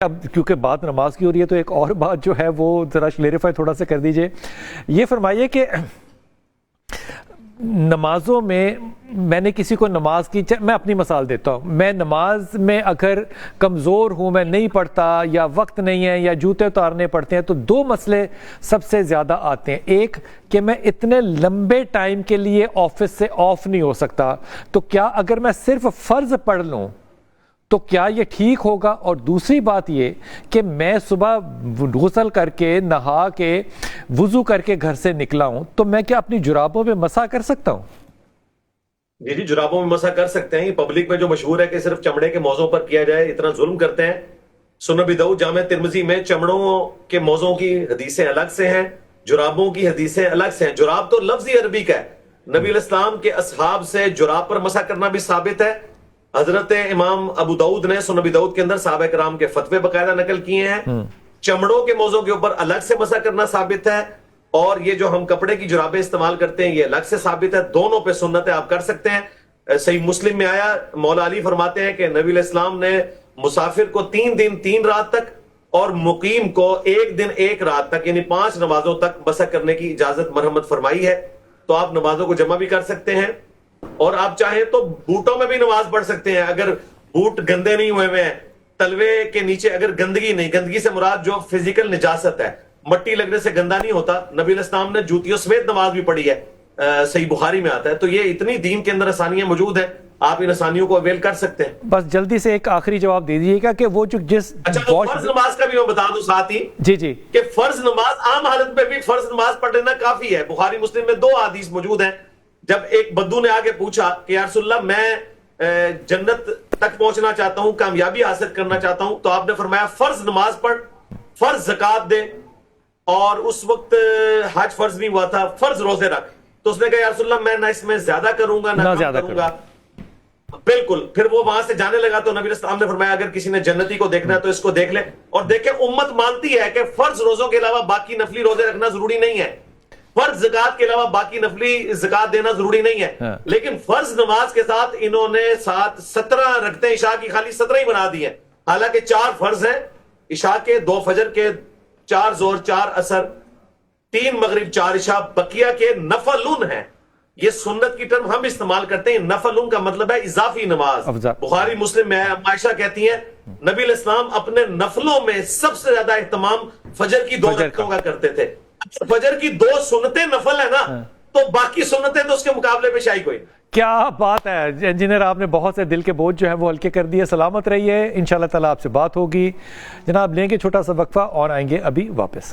اب کیونکہ بات نماز کی ہو رہی ہے تو ایک اور بات جو ہے وہ ذرا کلیریفائی تھوڑا سا کر دیجئے. یہ فرمائیے کہ نمازوں میں نے کسی کو نماز کی، میں اپنی مثال دیتا ہوں، میں نماز میں اگر کمزور ہوں، میں نہیں پڑھتا یا وقت نہیں ہے یا جوتے اتارنے پڑتے ہیں، تو دو مسئلے سب سے زیادہ آتے ہیں. ایک کہ میں اتنے لمبے ٹائم کے لیے آفس سے آف نہیں ہو سکتا، تو کیا اگر میں صرف فرض پڑھ لوں تو کیا یہ ٹھیک ہوگا؟ اور دوسری بات یہ کہ میں صبح غسل کر کے نہا کے وضو کر کے گھر سے نکلا ہوں، تو میں کیا اپنی جرابوں میں مسح کر سکتا ہوں؟ جی جرابوں میں مسح کر سکتے ہیں. یہ پبلک میں جو مشہور ہے کہ صرف چمڑے کے موضوع پر کیا جائے، اتنا ظلم کرتے ہیں. سنن ابی داؤد جامع ترمذی میں چمڑوں کے موضوع کی حدیثیں الگ سے ہیں، جرابوں کی حدیثیں الگ سے ہیں. جراب تو لفظی عربی کا ہے. نبی علیہ السلام کے اصحاب سے جراب پر مسح کرنا بھی ثابت ہے. حضرت امام ابو داؤد نے سنن ابی داؤد کے اندر صحابہ کرام کے فتوے باقاعدہ نقل کیے ہیں. چمڑوں کے موضوع کے اوپر الگ سے مسح کرنا ثابت ہے، اور یہ جو ہم کپڑے کی جرابیں استعمال کرتے ہیں یہ الگ سے ثابت ہے. دونوں پہ سنت ہے، آپ کر سکتے ہیں. صحیح مسلم میں آیا، مولا علی فرماتے ہیں کہ نبی علیہ السلام نے مسافر کو 3 دن 3 رات تک اور مقیم کو 1 دن 1 رات تک، یعنی 5 نمازوں تک مسح کرنے کی اجازت مرحمت فرمائی ہے. تو آپ نمازوں کو جمع بھی کر سکتے ہیں، اور آپ چاہیں تو بوٹوں میں بھی نماز پڑھ سکتے ہیں. اگر بوٹ گندے نہیں ہوئے ہوئے ہیں، تلوے کے نیچے اگر گندگی نہیں، گندگی سے مراد جو فزیکل نجاست ہے، مٹی لگنے سے گندا نہیں ہوتا. نبی علیہ السلام نے جوتیوں سمیت نماز بھی پڑھی ہے، صحیح بخاری میں آتا ہے. تو یہ اتنی دین کے اندر آسانیاں موجود ہیں، آپ ان آسانیوں کو اویل کر سکتے ہیں. بس جلدی سے ایک آخری جواب دے دیجیے گا کہ وہ جو فرض نماز کا بھی میں بتا دوں ساتھ ہی جی کہ فرض نماز عام حالت میں بھی فرض نماز پڑھ لینا کافی ہے. بخاری مسلم میں 2 حدیث موجود ہیں. جب ایک بدو نے آگے پوچھا کہ یا رسول اللہ میں جنت تک پہنچنا چاہتا ہوں، کامیابی حاصل کرنا چاہتا ہوں، تو آپ نے فرمایا فرض نماز پڑھ، فرض زکوٰۃ دے، اور اس وقت حج فرض نہیں ہوا تھا، فرض روزے رکھ. تو اس نے کہا یا رسول اللہ میں نہ اس میں زیادہ کروں گا نہ کم کروں گا. بالکل. پھر وہ وہاں سے جانے لگا تو نبی علیہ السلام نے فرمایا اگر کسی نے جنتی کو دیکھنا ہے تو اس کو دیکھ لے. اور دیکھیں امت مانتی ہے کہ فرض روزوں کے علاوہ باقی نفلی روزے رکھنا ضروری نہیں ہے، فرض زکوٰۃ کے علاوہ باقی نفلی زکوٰۃ دینا ضروری نہیں ہے. لیکن فرض نماز کے ساتھ انہوں نے 17 رکعتیں عشاء کی خالی 17 ہی بنا دی ہیں، حالانکہ 4 فرض ہیں عشاء کے، 2 فجر کے، 4 ظہر، 4 عصر، 3 مغرب، 4 عشاء. بقیہ کے نفلن ہیں. یہ سنت کی ٹرم ہم استعمال کرتے ہیں، نفلن کا مطلب ہے اضافی نماز. بخاری مسلم میں عائشہ کہتی ہیں نبی علیہ السلام اپنے نفلوں میں سب سے زیادہ اہتمام فجر کی 2 رکعتوں کا کرتے تھے. فجر کی 2 سنتیں نفل ہے نا، تو باقی سنتیں تو اس کے مقابلے میں شاہی کوئی. کیا بات ہے انجینئر، آپ نے بہت سے دل کے بوجھ جو ہیں وہ ہلکے کر دیے. سلامت رہیے، انشاءاللہ تعالیٰ آپ سے بات ہوگی. جناب لیں گے چھوٹا سا وقفہ اور آئیں گے ابھی واپس.